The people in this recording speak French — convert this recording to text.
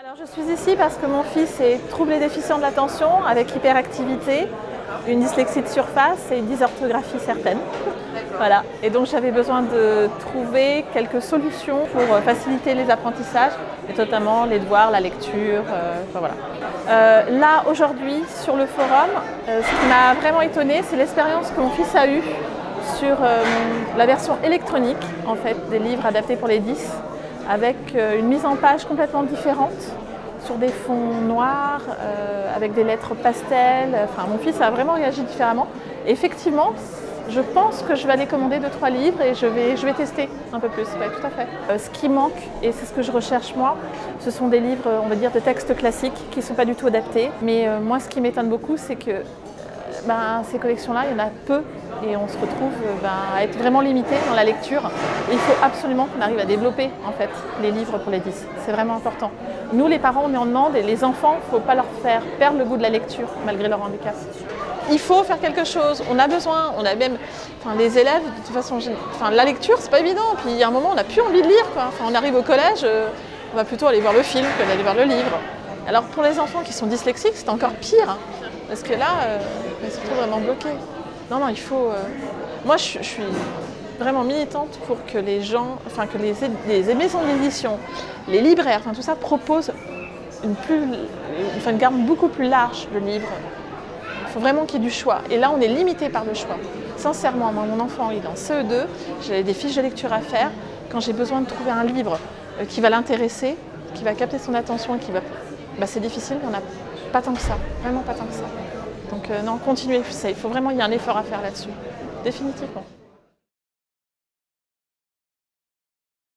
Alors je suis ici parce que mon fils est trouble et déficient de l'attention avec hyperactivité, une dyslexie de surface et une dysorthographie certaine. Voilà. Et donc j'avais besoin de trouver quelques solutions pour faciliter les apprentissages, et notamment les devoirs, la lecture, enfin voilà. Là aujourd'hui sur le forum, ce qui m'a vraiment étonnée, c'est l'expérience que mon fils a eue sur la version électronique en fait, des livres adaptés pour les 10, avec une mise en page complètement différente, sur des fonds noirs, avec des lettres pastel. Enfin, mon fils a vraiment réagi différemment. Et effectivement, je pense que je vais aller commander 2-3 livres et je vais tester un peu plus. Ouais, tout à fait. Ce qui manque, et c'est ce que je recherche moi, ce sont des livres, on va dire, de textes classiques qui ne sont pas du tout adaptés. Mais moi, ce qui m'étonne beaucoup, c'est que ces collections-là, il y en a peu et on se retrouve à être vraiment limité dans la lecture. Et il faut absolument qu'on arrive à développer en fait, les livres pour les 10. C'est vraiment important. Nous, les parents, on en demande et les enfants, il ne faut pas leur faire perdre le goût de la lecture malgré leur handicap. Il faut faire quelque chose. On a besoin, on a même, les élèves, de toute façon, la lecture, c'est pas évident. Puis il y a un moment, on n'a plus envie de lire, quoi. On arrive au collège, on va plutôt aller voir le film que d'aller voir le livre. Alors pour les enfants qui sont dyslexiques, c'est encore pire. Parce que là, ils se retrouvent vraiment bloqués. Non, il faut... Moi, je suis vraiment militante pour que les gens, que les maisons d'édition, les libraires, tout ça, proposent une gamme beaucoup plus large de livres. Il faut vraiment qu'il y ait du choix. Et là, on est limité par le choix. Sincèrement, moi, mon enfant, il est en CE2, j'ai des fiches de lecture à faire. Quand j'ai besoin de trouver un livre qui va l'intéresser, qui va capter son attention et qui va... c'est difficile, mais on n'a pas tant que ça. Vraiment pas tant que ça. Donc non, continuez, il faut vraiment, il y a un effort à faire là-dessus, définitivement.